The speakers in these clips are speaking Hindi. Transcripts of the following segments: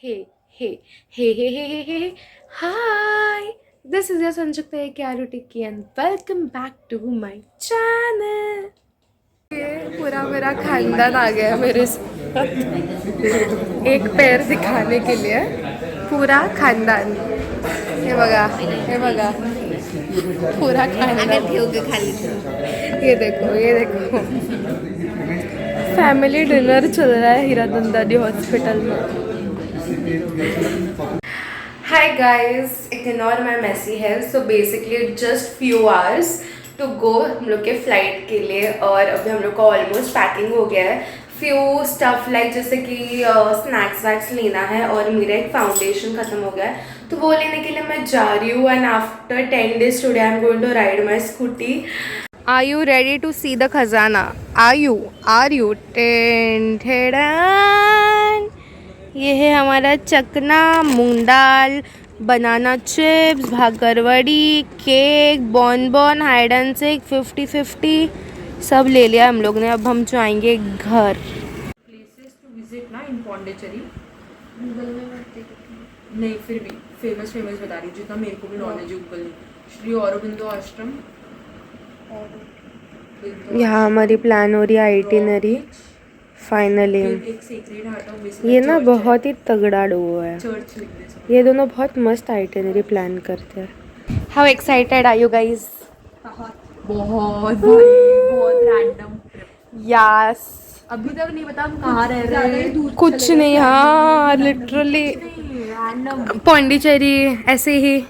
Hey hey hey hi, this is your Sanjukta Tikki and welcome back to my channel. ये पूरा मेरा खानदान आ गया है मेरे साथ एक पैर दिखाने के लिए। पूरा खानदान, हे बघा पूरा खानदान। ये देखो, ये देखो, फैमिली डिनर चल रहा है हीरा दंदानी हॉस्पिटल में। Hi guys, ignore my messy hair. So basically just few hours to go हम लोग के फ्लाइट के लिए, और अभी हम लोग का ऑलमोस्ट पैकिंग हो गया है। फ्यू स्टफ लाइक जैसे कि स्नैक्स वैक्स लेना है, और मेरा एक फाउंडेशन खत्म हो गया है तो वो लेने के लिए मैं जा रही हूँ। And after 10 days today I am going to ride my scooty. Are you ready to see the खजाना? Are you? ये है हमारा चकना, मूंग दाल, बनाना चिप्स, भागरवड़ी, केक, बॉन हाइड एंड सीक, 50-50 सब ले लिया हम लोग ने। अब हम जाएंगे घर। प्लेसेस टू विजिट ना इन पौंडीचेरी गूगल में नहीं, फिर भी फेमस बता रही हूँ जितना मेरे को भी नॉलेज है गूगल में। श्री औरोबिंदो आश्रम, यहाँ हमारी प्लान हो रही है आइटिनरी फाइनली। ये ना बहुत ही तगड़ा डुओ है, ये दोनों बहुत मस्त आइटिनरी प्लान करते हैं। How excited are you guys? बहुत रैंडम यस। अभी तक नहीं पता हम कहाँ रह रहे हैं, कुछ नहीं। हाँ लिटरली पौंडीचेरी ऐसे ही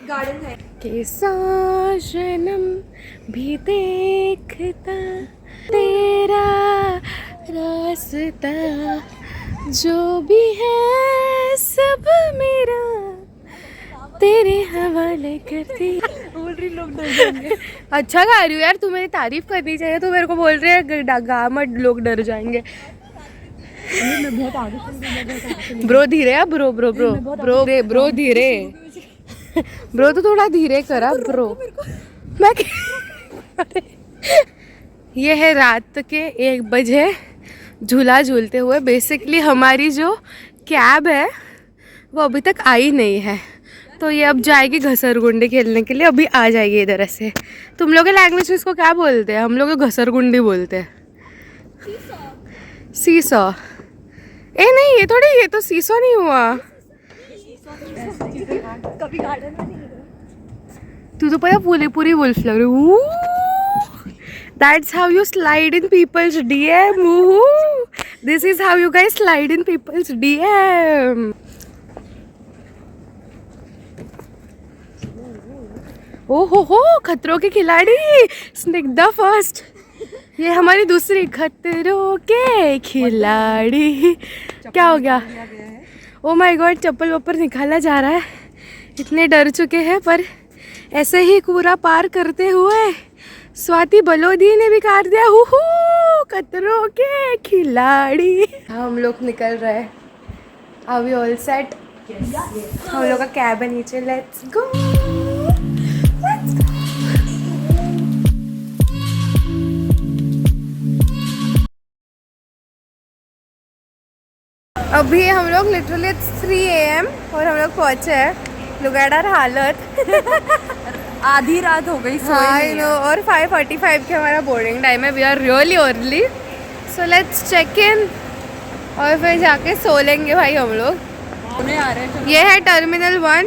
के सनम भी देखता तेरा रास्ता, जो भी है सब मेरा तेरे हवाले करती। बोल रही लोग डर जाएंगे। अच्छा गा रही हूँ यार, तू मेरी तारीफ करनी चाहिए, तू मेरे को बोल रही है गा मत, लोग डर जाएंगे। मैं बहुत आगे ब्रो धीरे है, ब्रो धीरे ब्रो, तो थोड़ा धीरे करा ब्रो। मैं ये है रात के 1 बजे झूला झूलते हुए। बेसिकली हमारी जो कैब है वो अभी तक आई नहीं है, तो ये अब जाएगी घसरगुंडी खेलने के लिए। अभी आ जाएगी इधर से। तुम लोग के लैंग्वेज में इसको क्या बोलते हैं? हम लोग घसरगुंडी बोलते हैं। सीसॉ। ए नहीं, ये थोड़ी, ये तो सीसॉ नहीं हुआ। कभी गार्डन में नहीं। तू तो पता पूरी वुल्फ लग रही। That's how you slide in people's DM. This is how you guys slide in people's DM. हो खतरों के खिलाड़ी स्निग्धा फर्स्ट। ये हमारी दूसरी खतरों के खिलाड़ी। क्या हो गया? ओ माय गॉड, चप्पल वप्पल निकाला जा रहा है। इतने डर चुके हैं, पर ऐसे ही पूरा पार करते हुए स्वाति बलोदी ने भी कर दिया। खतरों के खिलाड़ी। हम लोग निकल रहे हैं। Are we all set? हम लोग का कैब है नीचे। Let's go. अभी हम लोग लिटरली 3 AM और हम लोग पहुंचे हैं। लुगाडार हालत आधी रात हो गई। हाँ नो, और 5:45 के हमारा बोर्डिंग टाइम है। We are really early, so let's check in और फिर जाके सो लेंगे भाई हम लोग। ये है टर्मिनल 1।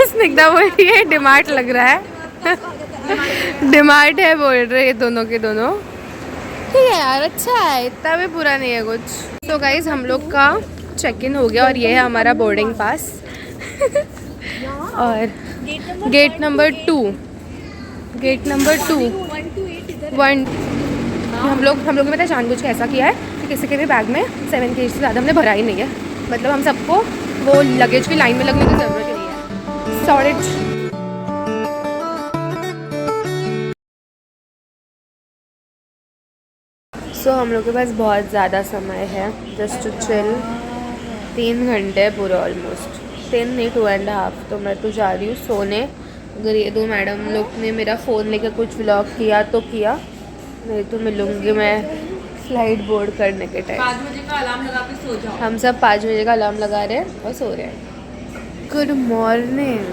स्निग्धा बोल रही है डिमार्ट लग रहा है। डिमार्ट है बोल रहे ये दोनों के दोनों। ठीक है यार, अच्छा है, इतना भी बुरा नहीं है कुछ। तो गाइज हम लोग का चेक इन हो गया और ये है हमारा बोर्डिंग पास। और गेट नंबर 2 1 हम लोग ने जानबूझ के ऐसा किया है कि किसी के भी बैग में 7 kg से ज़्यादा हमने भरा ही नहीं है। मतलब हम सबको वो लगेज की लाइन में लगने की ज़रूरत ही नहीं है। सॉरी। सो हम लोग के पास बहुत ज़्यादा समय है जस्ट टू चिल। 3 घंटे पूरे, ऑलमोस्ट 3 नहीं 2.5। तो मैं तो जा रही हूँ सोने। अगर ये 2 मैडम लोग ने मेरा फ़ोन लेकर कुछ व्लॉग किया तो किया, नहीं तो मिलूँगी मैं फ्लाइट बोर्ड करने के टाइम 5 बजे का अलार्म लगा के सो जाओ। हम सब 5 बजे का अलार्म लगा रहे हैं और सो रहे हैं। गुड मॉर्निंग,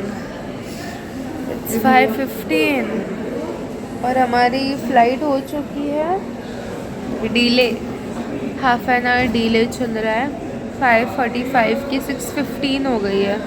इट्स 5:15 और हमारी फ्लाइट हो चुकी है delay, half an our delay चल रहा है। 5:45 की 6:15 हो गई है।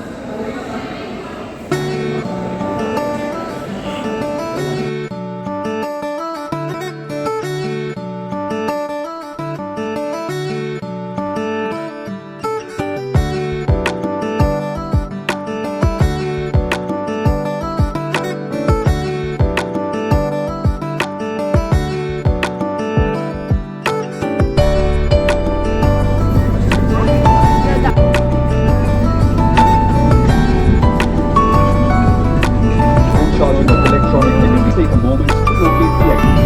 Charging of electronic tickets take a moment to locate the exit.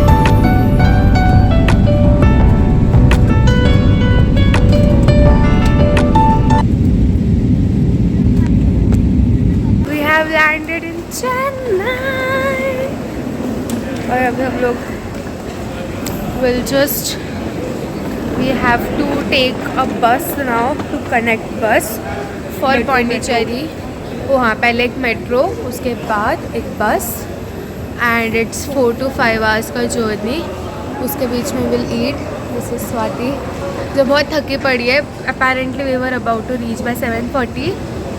We have landed in Chennai और अभी हम लोग will just we have to take a bus now to connect bus for Pondicherry। वहाँ पहले एक मेट्रो, उसके बाद एक bus and it's 4 to 5 hours का जर्नी। उसके बीच में will eat. This is Swati जो बहुत थकी पड़ी है। Apparently we were about to reach by 7:40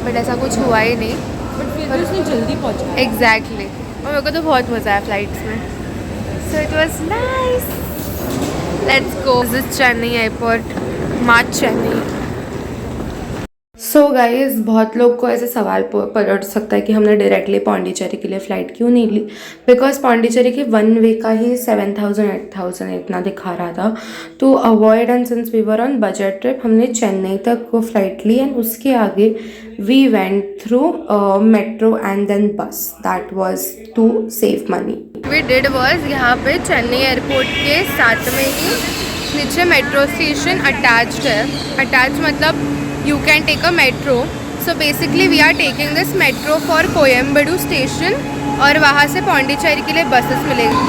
but ऐसा कुछ हुआ ही नहीं। बट फिर भी उसने जल्दी पहुंचा। एग्जैक्टली और मेरे को तो बहुत मज़ा आया फ्लाइट्स में। So it was nice. Let's go this Chennai airport, March Chennai. So guys बहुत लोग को ऐसे सवाल पलट सकता है कि हमने डायरेक्टली पौंडीचेरी के लिए फ़्लाइट क्यों नहीं ली। बिकॉज पौंडीचेरी के 1 वे का ही 7,000 8,000 इतना दिखा रहा था। तो avoid and since we were on budget trip हमने चेन्नई तक वो फ़्लाइट ली एंड उसके आगे we went through metro and then bus. That was to save money. We did was यहाँ पे चेन्नई एयरपोर्ट के साथ में ही नीचे मेट्रो स्टेशन अटैच्ड है। अटैच मतलब you can take a metro, so basically we are taking this metro for Koyambedu station और वहाँ से पौंडीचेरी के लिए बसेस मिलेगी।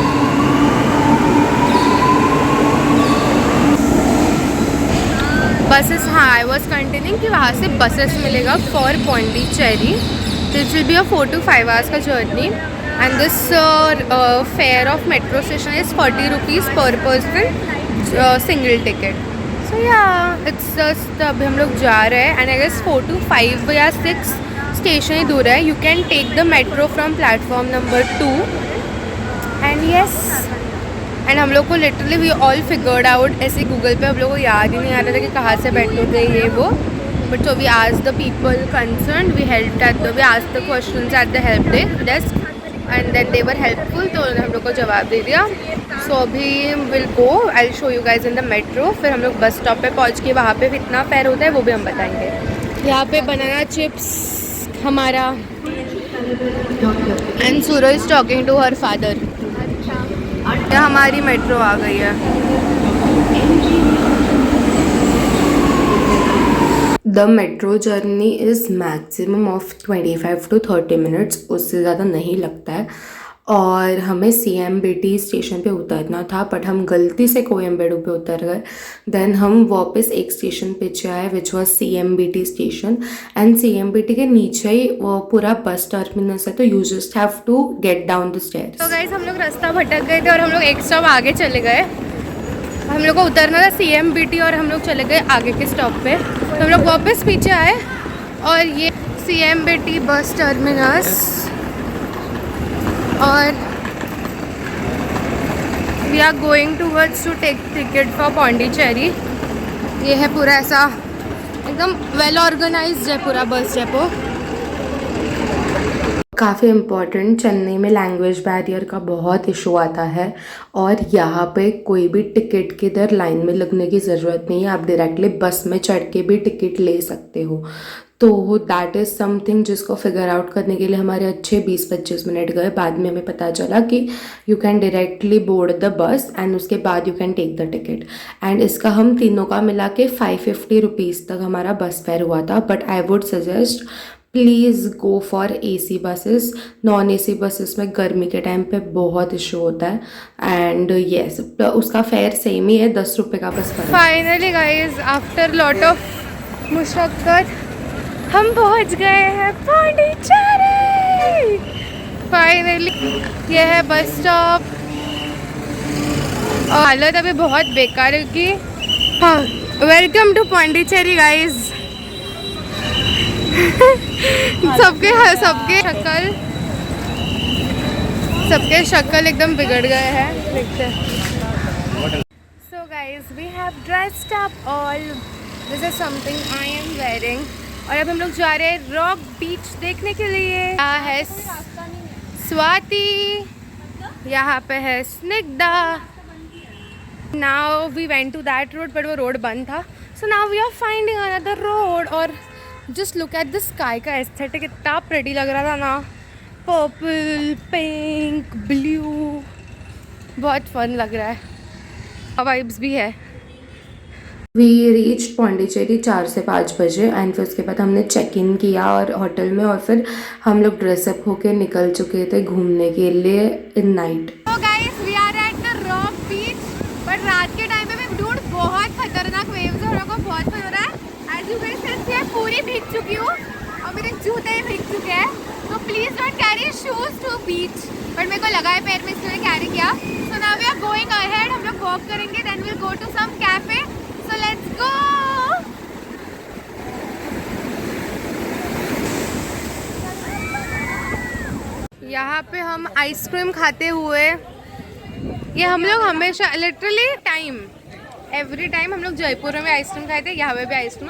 बसेस, हाँ आई वॉज कंटिन्यूइंग कि वहाँ से बसेस मिलेगा for Pondicherry. This will be a 4 to 5 hours का journey and this fair of metro station is 40 rupees पर पर्सन सिंगल टिकट। सो या इट्स जस्ट अभी हम लोग जा रहे हैं एंड आई गेस 4 to 5 या 6 स्टेशन ही दूर है। You can take the metro from platform number 2 and yes and हम लोग को literally we all figured out. ऐसे गूगल पे हम लोग को याद ही नहीं आ रहा था कि कहाँ से बैठोगे ये वो। But so we asked the people concern, we helped at the we asked the questions at the help desk and then they were helpful. तो उन्होंने हम लोग को जवाब दे दिया। सो अभी will go, I will show you guys in the metro. फिर हम लोग बस स्टॉप पे पहुंच के वहाँ पे कितना फेयर होता है वो भी हम बताएंगे। यहाँ पे बनाना चिप्स हमारा and Suraj talking to her father. यहाँ हमारी मेट्रो आ गई है। The metro journey is maximum of 25 to 30 minutes, उससे ज़्यादा नहीं लगता है। और हमें CMBT स्टेशन पे उतरना था बट हम गलती से कोयम्बेडू पे उतर गए। देन हम वापस एक स्टेशन पीछे आए which was CMBT station and CMBT के नीचे ही वो पूरा बस टर्मिनस है। तो you just have to get down the stairs. तो गाइस हम लोग रास्ता भटक गए थे और हम लोग एक स्टॉप आगे चले गए। हम लोग को उतरना था CMBT और हम लोग चले गए आगे के स्टॉप पे। तो हम लोग वापस पीछे आए और ये CMBT बस टर्मिनस और we are going towards to take ticket for Pondicherry. ये है पूरा ऐसा एकदम वेल ऑर्गेनाइज्ड है पूरा बस डेपो। काफ़ी इम्पॉर्टेंट, चेन्नई में लैंग्वेज बैरियर का बहुत इशू आता है और यहाँ पे कोई भी टिकट के इधर लाइन में लगने की ज़रूरत नहीं है। आप डायरेक्टली बस में चढ़ के भी टिकट ले सकते हो। तो दैट इज़ समथिंग जिसको फिगर आउट करने के लिए हमारे अच्छे 20-25 मिनट गए। बाद में हमें पता चला कि you can directly board the bus and उसके बाद you can take the ticket. And इसका हम तीनों का मिला के 550 रुपीज़ तक हमारा बस फेयर हुआ था। But I would suggest please go for AC buses. Non AC buses में गर्मी के टाइम पे बहुत इशू होता है. एंड येस, उसका फेयर सेम ही है, 10 रुपये का बस फर्क. Finally guys, after lot of मुशक्कत हम पहुंच गए हैं पौंडीचेरी. फाइनली ये है बस स्टॉप. और हालत अभी बहुत बेकार है कि हाँ, वेलकम टू पौंडीचेरी गाइज. सबके शक्ल एकदम बिगड़ गए हैं. देखते हैं. So guys, we have dressed up all. This is something I am wearing. और अब हम लोग जा रहे हैं रॉक बीच देखने के लिए. यहाँ है स्वाति, यहाँ पे है Snigdha. Now we went to that road but वो रोड बंद था. So now we are finding another road. और just look at the sky का एस्थेटिक, इतना प्रेटी लग रहा था ना. पर्पल, पिंक, ब्लू, बहुत फन लग रहा है. वाइब्स भी है. वी रीच पौंडीचेरी 4 से 5 बजे. एंड फिर उसके बाद हमने चेक इन किया और होटल में. और फिर हम लोग ड्रेसअप होके निकल चुके थे घूमने के लिए इन नाइट. तो guys, we are at the rock beach. But रात के टाइम में डूड बहुत खतरनाक वेव्स है. हम लोग को बहुत फन हो रहा है. As you guys can see, पूरी भीग चुकी हूँ और मेरे जूते भी भीग चुके हैं. तो please don't carry shoes to beach. But मेरे को लगा है पैर में, इसलिए कैरी किया. So now we are going ahead. हम लोग वॉक करेंगे, then will go to some cafe. So let's go. यहाँ पे हम आइसक्रीम खाते हुए, ये हम लोग हमेशा लिटरली एवरी टाइम हम लोग जयपुर में आइसक्रीम खाए थे, यहाँ पे भी आइसक्रीम.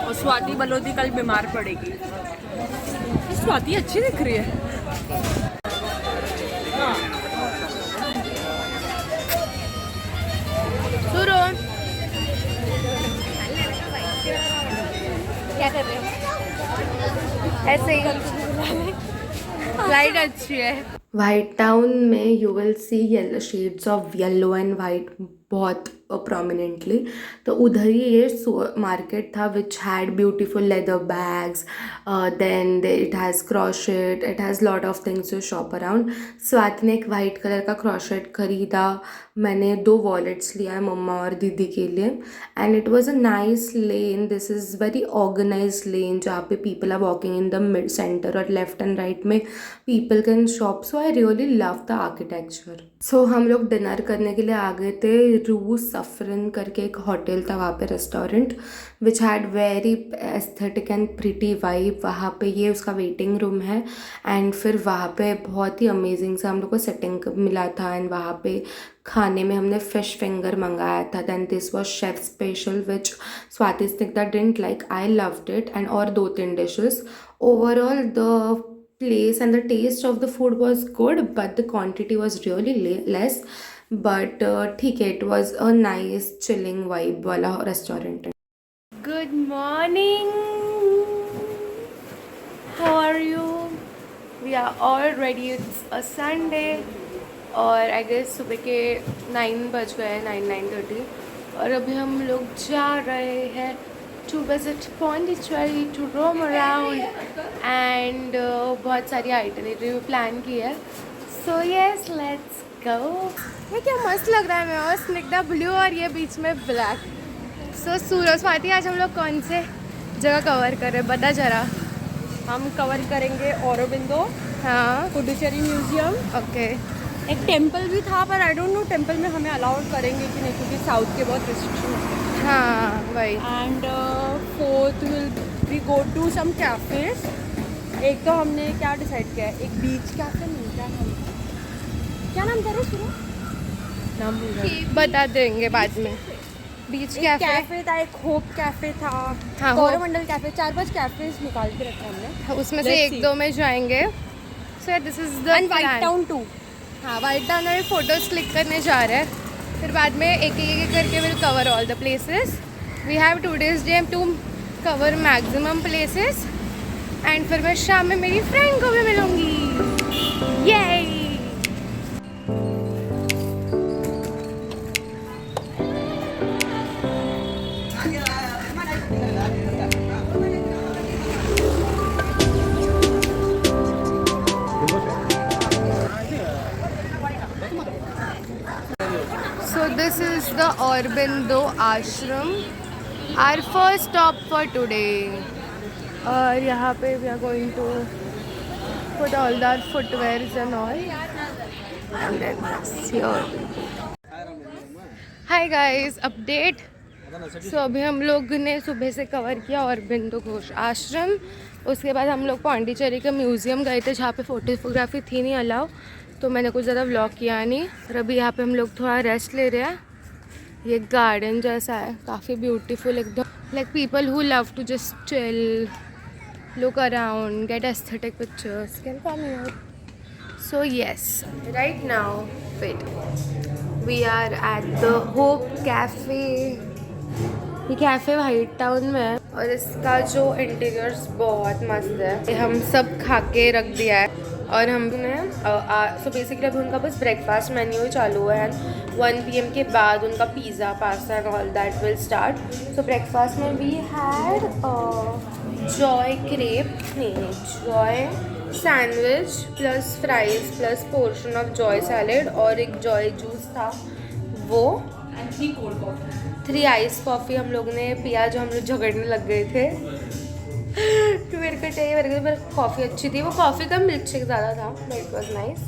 और स्वाति बलोदी कल बीमार पड़ेगी. स्वाति अच्छी दिख रही है. क्या कर रहे हो? ऐसे ही लाइट अच्छी है. वाइट टाउन में you will see yellow shades of yellow and white बहुत प्रोमिनेंटली. तो उधर ही ये मार्केट था which had beautiful leather bags. Then it has crochet, it has lot of things to shop around. Swati ने एक वाइट कलर का क्रॉशेट खरीदा. मैंने 2 वॉलेट्स लिया है मम्मा और दीदी के लिए. And it was a nice lane. This is very organize lane जहाँ पे people are walking in the mid centre और लेफ्ट एंड राइट में people can shop. So I really love the architecture. So हम लोग डिनर करने के लिए आ गए थे. रूस सफरन करके एक होटल था वहाँ पे, restaurant which had very aesthetic and pretty vibe. वहाँ पे ये उसका वेटिंग रूम है. एंड फिर वहाँ पे बहुत ही अमेजिंग सा हम लोग को सेटिंग मिला था. एंड वहाँ पे खाने में हमने फ़िश फिंगर मंगाया था. Then this was chef special which Swati Snigdha didn't like. I loved it. And और 2-3 dishes. Overall the place and the taste of the food was good, but the quantity was really less. But ठीक है, it was a nice chilling vibe वाला restaurant. Good morning. How are you? We are all ready. It's a Sunday. और I guess सुबह के 9 बज गए, 9:30. और अभी हम लोग जा रहे हैं to visit Pondicherry, to roam around and बहुत सारी आइटनरी प्लान की है. So yes, let's go. ये क्या मस्त लग रहा है. मैं और स्निग्धा ब्लू और ये बीच में ब्लैक. So सूरज स्वाति, आज हम लोग कौन से जगह कवर कर रहे हैं बता जरा. हम कवर करेंगे औरोबिंदो, हाँ, पुडुचेरी म्यूजियम. ओके. एक टेम्पल भी था पर आई डोंट नो टेम्पल में हमें अलाउड करेंगे कि नहीं, क्योंकि साउथ के बहुत रिस्ट्रिक्शन होते हैं. हाँ वही. And 4th will we go to some cafes. एक तो हमने क्या डिसाइड किया है, एक बीच कैफे नहीं, क्या नाम था शुरू, नाम भूल गए, बता देंगे बाद में. बीच कैफे था, एक होप कैफे था, हाँ, कोरोमंडल कैफे. 4-5 कैफेज निकाल के रखे हमने. उसमें से 1-2 में जाएंगे. So this is the white town 2. हाँ, वाइट टाउन में फोटोज क्लिक करने जा रहे हैं. फिर बाद में एक करके will cover all the places. We have 2 days to cover maximum places. And फिर मैं शाम में मेरी फ्रेंड को भी मिलूंगी. ये this is the Aurobindo Ashram, our first stop for today. और यहाँ पे we are going to put all our footwears and all. And then that's here. Hi guys, update. So अभी हम लोग ने सुबह से कवर किया औरबिंदो घोष आश्रम. उसके बाद हम लोग पौंडीचेरी के म्यूज़ियम गए थे जहाँ पे फोटोग्राफी थी नहीं अलाउ, तो मैंने कुछ ज़्यादा व्लॉग किया नहीं. और अभी यहाँ पे हम लोग थोड़ा रेस्ट ले रहे हैं. ये गार्डन जैसा है, काफ़ी ब्यूटीफुल एकदम. Like people who love to just chill, look around, get aesthetic pictures can come here. So yes, right now, wait, we are at the Hope Cafe. ये कैफ़े वाइट टाउन में है और इसका जो इंटीरियर्स बहुत मस्त है. ये हम सब खा के रख दिया है और हमने सो बेसिकली अभी उनका बस ब्रेकफास्ट मेन्यू ही चालू है. एंड 1 PM के बाद उनका pizza pasta and all that will start. So breakfast में वी हैड जॉय क्रेप, नहीं Joy sandwich plus fries plus portion of Joy salad और एक जॉय जूस था वो. And 3 cold coffee, 3 ice coffee हम लोग ने पिया जो हम लोग झगड़ने लग गए थे. तो मेरे को चाहिए, मेरे को कॉफ़ी अच्छी थी. वो कॉफ़ी का मिल्क शेक ज़्यादा था but it was nice.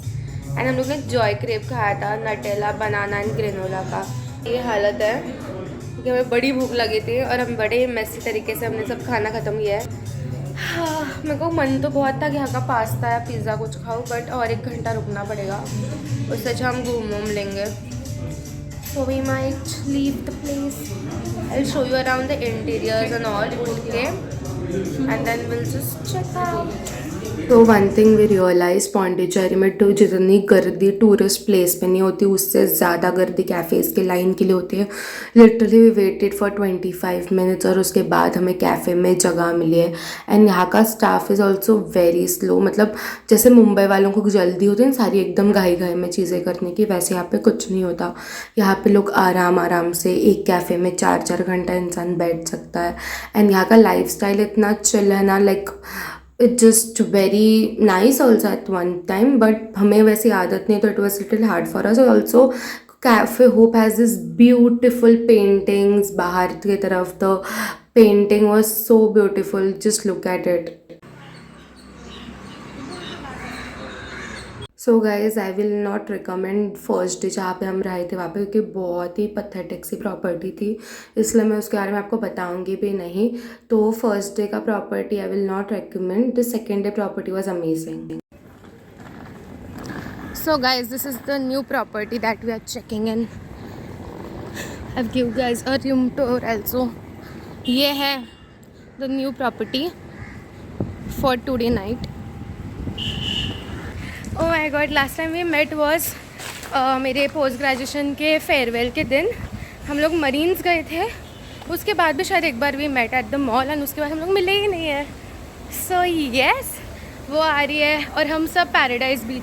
And हम लोग ने जॉय क्रेप खाया था, नटेला बनाना एंड ग्रेनोला का. ये हालत है क्योंकि हमें बड़ी भूख लगी थी और हम बड़े मेसी तरीके से हमने सब खाना ख़त्म किया है. हाँ, मेरे को मन तो बहुत था कि यहाँ का पास्ता या पिज़्ज़ा कुछ खाऊँ, बट और 1 घंटा रुकना पड़ेगा. उससे अच्छा हम घूम लेंगे. So we might leave the place. I'll show you around the interiors and all, okay? And then we'll just check out. तो one thing we realise Pondicherry में तो जितनी गर्दी टूरिस्ट प्लेस पे नहीं होती उससे ज़्यादा गर्दी कैफ़ेज़ के लाइन के लिए होती है. Literally we waited for 25 minutes और उसके बाद हमें कैफ़े में जगह मिली है. एंड यहाँ का staff is also very slow. मतलब जैसे मुंबई वालों को जल्दी होती है सारी एकदम घाई में चीज़ें करने की, वैसे यहाँ पे कुछ नहीं होता. यहाँ पे लोग आराम से एक कैफ़े में 4 घंटा इंसान बैठ सकता है. एंड यहाँ का लाइफस्टाइल इतना चिल है ना, like it's just very nice also eight one time. But हमें वैसी आदत नहीं, तो it was little hard for us. Also cafe hope has this beautiful paintings. बाहर की तरफ the painting was so beautiful, just look at it. So guys I will not recommend first day जहाँ पे हम रहे थे वहाँ पे, क्योंकि बहुत ही पथेटिक सी प्रॉपर्टी थी, इसलिए मैं उसके बारे में आपको बताऊंगी भी नहीं. तो फर्स्ट डे का property I will not recommend. The second day property was amazing. So guys this is the new property that we are checking in. I give guys a room tour also. ये है the new property for today night. Oh my god, last time we met was मेरे पोस्ट ग्रेजुएशन के फेयरवेल के दिन. हम लोग मरीन्स गए थे, उसके बाद भी शायद एक बार we met at the mall and उसके बाद हम लोग मिले ही नहीं है. सो येस, वो आ रही है और हम सब paradise beach.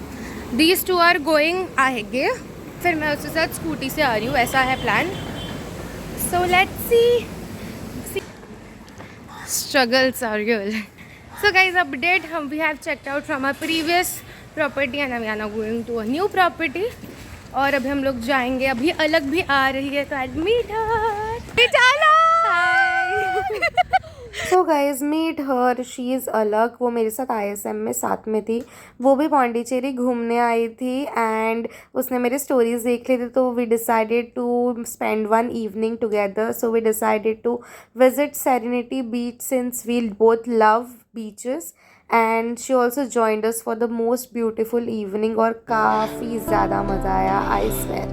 These 2 are going आएंगे, फिर मैं उसके साथ स्कूटी से आ रही हूँ, ऐसा है plan. So let's see. Struggles are real. So guys, update, we have checked out from our previous property and we are now going to a new property. और अभी हम लोग जाएंगे, अभी अलग भी आ रही है तो I'll meet her. चलो. So guys, meet her. She is अलग. वो मेरे साथ ISM में साथ में थी. वो भी पौंडीचेरी घूमने आई थी एंड उसने मेरे स्टोरीज देख ली थी, तो we decided to spend one evening together. So we decided to visit Serenity Beach since we both love beaches. And she also joined us for the most beautiful evening और काफ़ी ज़्यादा मज़ा आया, I swear.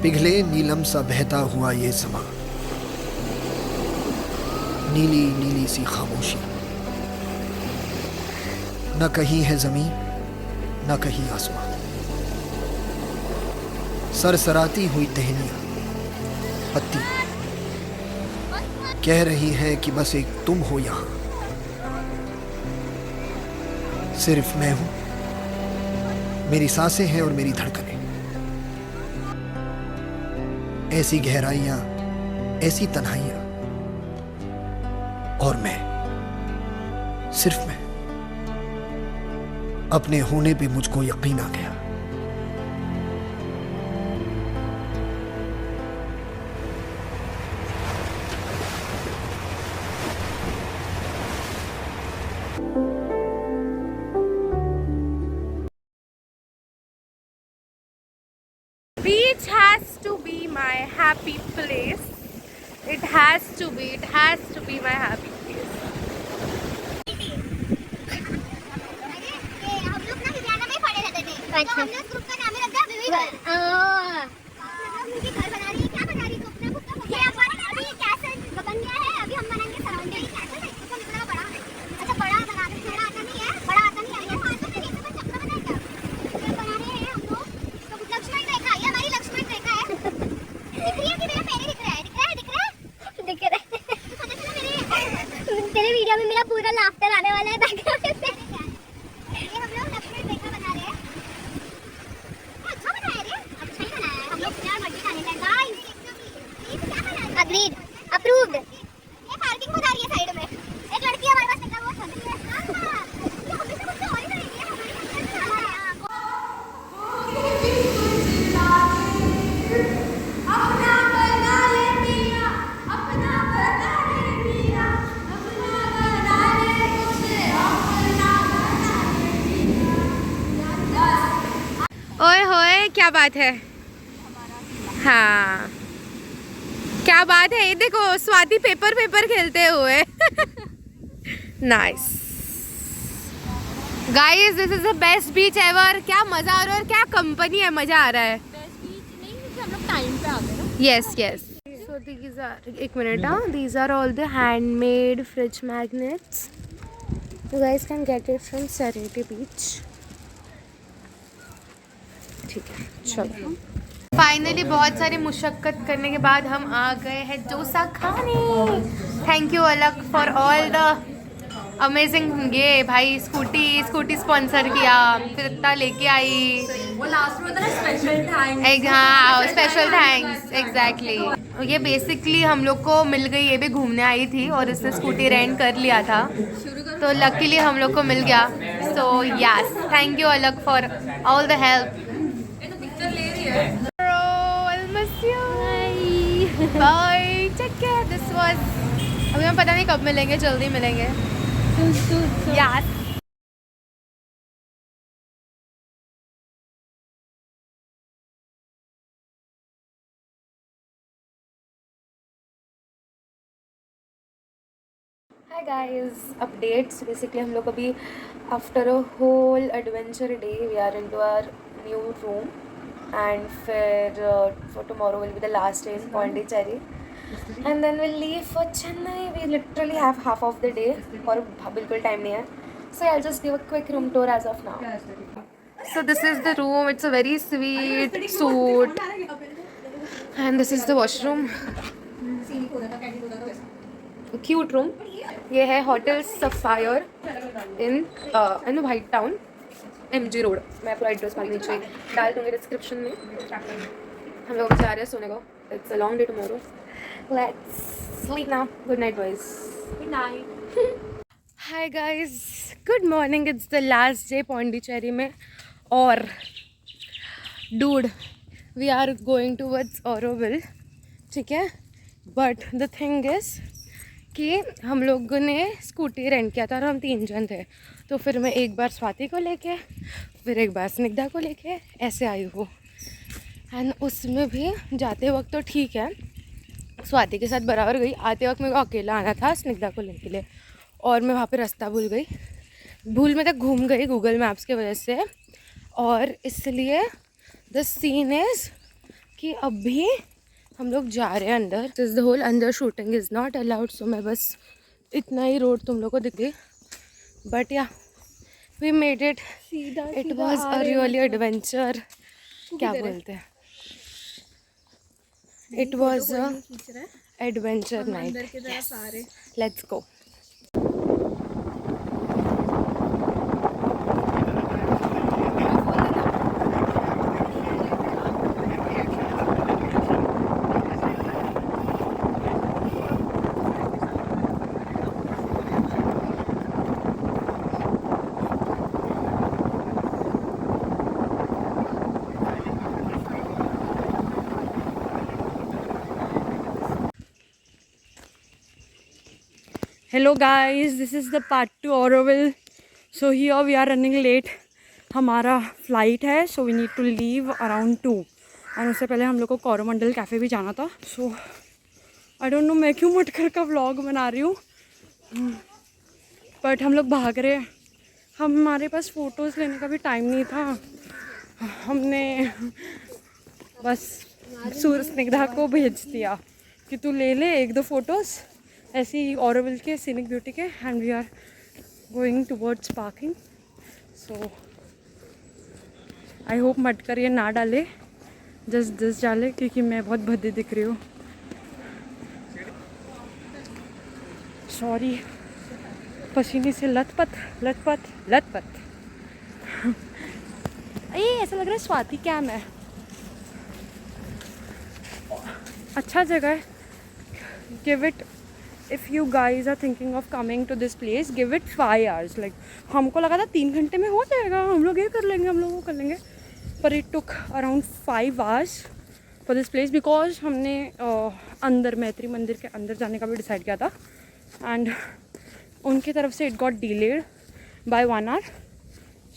पिघले नीलम सा बहता हुआ ये समा, नीली नीली सी खामोशी, न कहीं है जमीन न कहीं आसमां, सरसराती हुई टहनियां, पत्ती कह रही है कि बस एक तुम हो यहाँ, सिर्फ मैं हूं, मेरी सांसें हैं और मेरी धड़कनें, ऐसी गहराइयां, ऐसी तन्हाइयां, और मैं, सिर्फ मैं। अपने होने पे मुझको यकीन आ गया। Beach has to be my happy place. It has to be my happy place. हम लोग ना हिरियाना में पढ़े रहते थे। तो हमने उस ग्रुप का नाम ही रख दिया विवी गर्ल। मुझे घर बना रही है, क्या बना रही है? तो अपना खुद का ये हमारा अभी कैसल बन गया है। अभी हम बनाएंगे सराउंडिंग कैसल है। उसको कितना बड़ा बनाएंगे? अच्छा बड़ा बना रहे, छोटा आता नहीं है, बड़ा आता नहीं है। हाँ तो फिर ये तो चक्कर बनाएगा। ये बना रहे हैं हम लोग। तो लक्ष्मण रेखा, ये हमारी लक्ष्मण रेखा है। दिख रही है कि मेरा पैर दिख रहा है? दिख रहा है? दिख रहा है? दिख रहा है। पता चला मेरे तेरे वीडियो में मेरा पूरा लाफ्टर आने वाला है बैकग्राउंड में। ये हम लोग लक्ष्मण रेखा बना रहे हैं। अच्छा बनाया रे, अच्छा ही बनाया है। हम लोग यार मट्टी खाने का गाइस। ये क्या बना है? Agreed, approved. ये पार्किंग बना रही है साइड में। एक लड़की हमारे पास निकला, वो समझ गया। हां ये हमें तो कुछ और ही करेंगे हमारी। अपना बना ले मियां, अपना बना ले मियां, अपना बना ले मुझे, अपना बना ले मियां। ओए होए क्या बात है? हाँ क्या बात है? ये देखो स्वाति पेपर खेलते हुए। Nice guys, this is the best beach ever. क्या मजा आ रहा है और क्या कंपनी है, मजा आ रहा है। हम लोग टाइम पे आ गए ना। Yes, yes. So these are, एक मिनट हाँ, these are all the handmade fridge magnets. You guys can get it from Serenity Beach. ठीक है, चलो। फाइनली बहुत सारी मुशक्कत करने के बाद हम आ गए हैं डोसा खाने। थैंक यू अलग फॉर ऑल द अमेजिंग। ये भाई स्कूटी स्पॉन्सर किया, फिर इतना लेके आई। वो लास्ट में होता है स्पेशल थैंक्स। हाँ स्पेशल थैंक्स, एग्जैक्टली। ये बेसिकली हम लोग को मिल गई, ये भी घूमने आई थी और इसने स्कूटी रेंट कर लिया था, तो लकीली हम लोग को मिल गया। सो यस, थैंक यू अलग for all the help. Bye, take care. This was, अभी हम पता नहीं कब मिलेंगे, जल्दी मिलेंगे। Yes. Hi guys, updates. Basically हम लोग अभी after a whole adventure day we are into our new room and फिर for tomorrow will be the last day in Pondicherry and then will leave for Chennai. We literally have half of the day और बिल्कुल टाइम नहीं है, so I just give a quick room tour as of now. So this is the room. It's a very sweet suite and this is the washroom. Cute room. ये है hotel sapphire in white town, MG road. मैं आपको एड्रेस बाद नीचे डाल दूँगी डिस्क्रिप्शन में। हम लोग जा रहे हैं सोने को। It's a long day tomorrow. Let's sleep now. Good night boys. Good night. Hi guys, good morning. It's the last day Pondicherry में और dude we are going towards Auroville, ठीक है। बट द थिंग इज़ कि हम लोगों ने स्कूटी रेंट किया था और हम 3 जन थे, तो फिर मैं एक बार स्वाति को लेके, फिर एक बार स्निग्धा को लेके ऐसे आई हूँ। एंड उसमें भी जाते वक्त तो ठीक है, स्वाति के साथ बराबर गई, आते वक्त मेरे को अकेला आना था स्निग्धा को लेने के लिए और मैं वहाँ पे रास्ता भूल गई। भूल में तक घूम गई गूगल मैप्स की वजह से, और इसलिए द सीन इज़ कि अभी हम लोग जा रहे हैं अंदर। दिस द होल अंदर शूटिंग इज़ नॉट अलाउड, सो मैं बस इतना ही रोड तुम लोग को दिख गई। But yeah we made it, it was a really adventure. क्या बोलते हैं, It was a खींच रहा है adventure हम night. अंदर की तरफ आ रहे Let's go. Hello guys, this is the part 2 Auroville. So here we are running late. हमारा फ्लाइट है so we need to leave around 2 और उससे पहले हम लोग को कोरोमंडल कैफ़े भी जाना था. So I don't know मैं क्यों मटकर का व्लॉग बना रही हूँ बट हम लोग भाग रहे हैं. हमारे पास फ़ोटोज़ लेने का भी टाइम नहीं था. हमने बस स्निग्धा को भेज दिया कि तू ले ले 1-2 फ़ोटोज़ ऐसी ऑरोविल के सीनिक ब्यूटी के and we are going towards parking. So I hope मटकर ये ना डाले जस्ट डाले क्योंकि मैं बहुत भद्दी दिख रही हूँ. सॉरी पसीने से लथपथ ये ऐसा लग रहा है स्वाति कैम है. अच्छा जगह है. Give it if you guys are thinking of coming to this place give it 5 hours. like हमको लगा था 3 घंटे में हो जाएगा हम लोग ये कर लेंगे हम लोग वो कर लेंगे पर it took around 5 hours for this place because हमने अंदर मैत्री मंदिर के अंदर जाने का भी डिसाइड किया था एंड उनकी तरफ से it got delayed by 1 hour.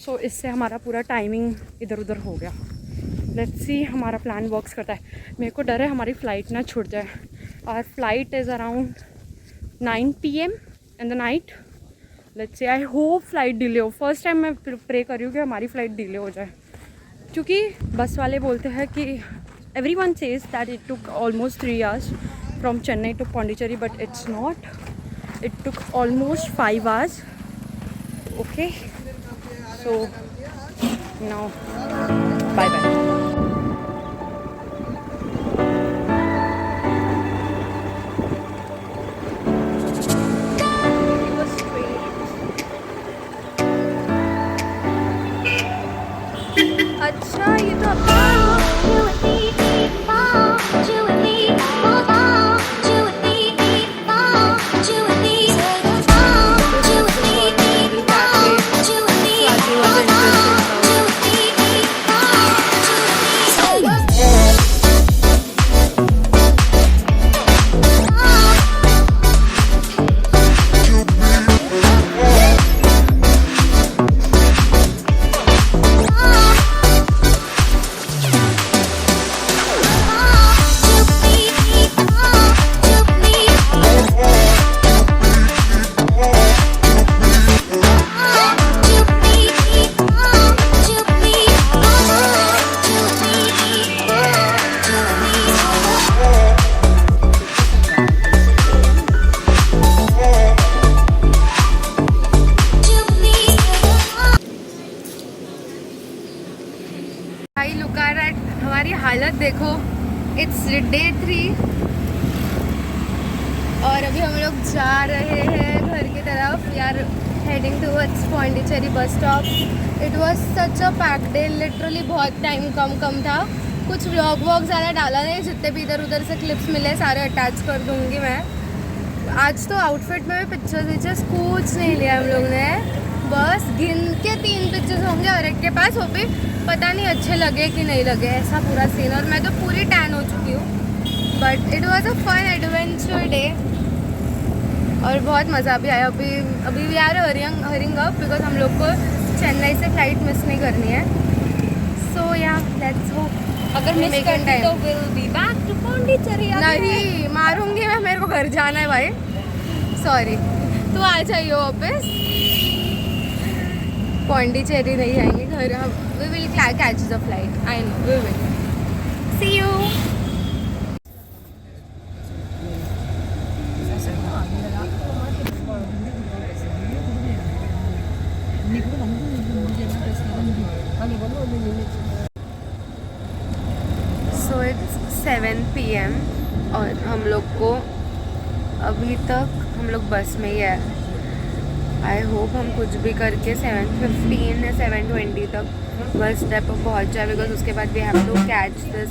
so इससे हमारा पूरा टाइमिंग इधर उधर हो गया. लेट्स सी हमारा प्लान वर्क्स करता है. मेरे को डर है हमारी फ़्लाइट ना छूट जाए. our flight is around 9 PM in the night. Let's say I hope flight delay हो. फर्स्ट टाइम मैं प्रे कर रही हूँ कि हमारी फ़्लाइट डिले हो जाए क्योंकि बस वाले बोलते हैं कि everyone says that it took almost 3 hours from Chennai to Pondicherry but it's not. It took almost 5 hours. Okay, so now bye bye. अच्छा ये तो अपना You and me, you and me, you and me, you and me, you and me, you and me. भाई लुक एट हमारी हालत देखो. इट्स डे 3 और अभी हम लोग जा रहे हैं घर की तरफ. We are heading towards Pondicherry bus stop. It was such a pack day. Literally बहुत टाइम कम था. कुछ व्लॉग ज़्यादा डाला नहीं. जितने भी इधर उधर से क्लिप्स मिले सारे अटैच कर दूँगी मैं. आज तो आउटफिट में भी पिक्चर्स कुछ नहीं लिया हम लोग ने. बस गिन के 3 पिक्चर्स होंगे और एक के पास वो भी पता नहीं अच्छे लगे कि नहीं लगे. ऐसा पूरा सीन. और मैं तो पूरी टैन हो चुकी हूँ. But it was a fun adventure day और बहुत मज़ा भी आया. अभी we are hurrying up because हम लोग को चेन्नई से फ्लाइट मिस नहीं करनी है. सो या लेट्स गो. अगर मिस करती तो will be back to Pondicherry. नहीं मारूंगी मैं. मेरे को घर जाना है भाई. सॉरी तू आ जाइए वापस. पौंडीचेरी नहीं जाएंगे घर. We will catch the flight. I know we will. See you. So it's 7 PM और हम लोग को अभी तक हम लोग बस में ही है। आई होप हम कुछ भी करके 7:15 या 7:20 तक बस स्टॉप पर पहुँच जाए, बिकॉज उसके बाद we have to catch this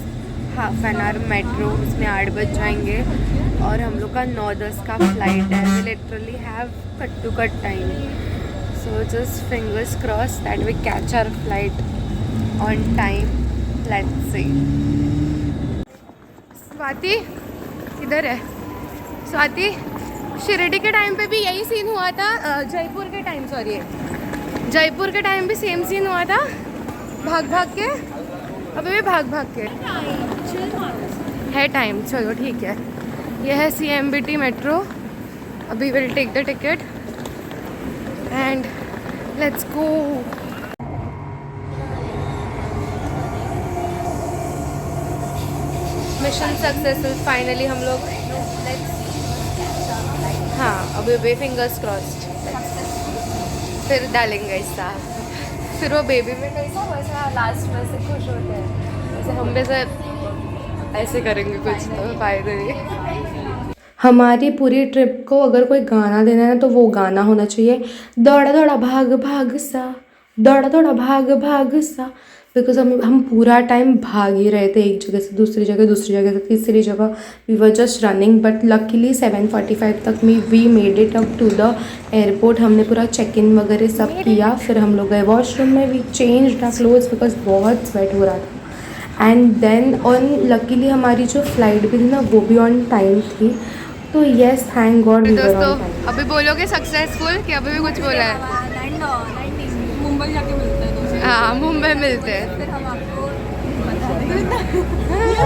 half an hour metro. उसमें 8 बज जाएंगे और हम लोग का 9:10 का फ्लाइट है। We literally have cut to cut time, so just fingers cross that we catch our flight on time. Let's see. Swati इधर है। स्वाति, शिरडी के टाइम पे भी यही सीन हुआ था, जयपुर के टाइम, सॉरी जयपुर के टाइम भी सेम सीन हुआ था, भाग भाग के। अभी भी भाग भाग के है टाइम। चलो ठीक है, यह है CMBT मेट्रो। अभी will take the ticket and let's go. Mission successful finally. हम लोग हाँ अभी फिंगर्स क्रॉस्ड, फिर डालेंगे ऐसा। फिर वो बेबी में कैसा वैसा लास्ट में से खुश होते हैं, वैसे हम भी सब ऐसे करेंगे कुछ तो फायदे नहीं। हमारी पूरी ट्रिप को अगर कोई गाना देना है ना तो वो गाना होना चाहिए, दौड़ा दौड़ा भाग भाग सा, दौड़ा दौड़ा भाग भाग सा। बिकॉज हम पूरा टाइम भाग ही रहे थे, एक जगह से दूसरी जगह से तीसरी जगह। We were just running, but luckily 7:45 तक we made it up to the airport. हमने पूरा चेक इन वगैरह सब किया, फिर हम लोग गए वॉशरूम में। We change the clothes because बहुत स्वेट हो रहा था। एंड देन ऑन लकीली हमारी जो फ्लाइट भी थी ना वो भी ऑन टाइम थी। तो yes, thank god we were on time. अभी बोलोगे सक्सेसफुल कि अभी भी कुछ बोला है? मुंबई जाके मिलते हैं। हाँ मुंबई मिलते हैं। फिर हम आपको बता देंगे।